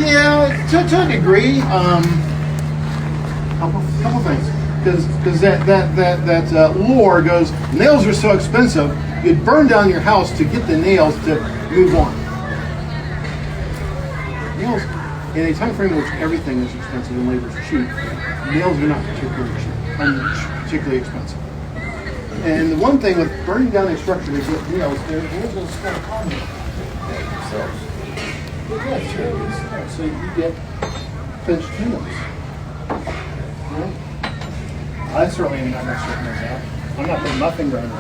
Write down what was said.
Yeah, to a degree. Couple things. Because that lore goes, nails are so expensive, you'd burn down your house to get the nails to move on. Nails, in a time frame in which everything is expensive and labor is cheap, nails are not particularly expensive. And the one thing with burning down a structure to get nails, there's a small problem. So you get pinched nails. I certainly am not going to straighten those out. I'm not putting my finger on it.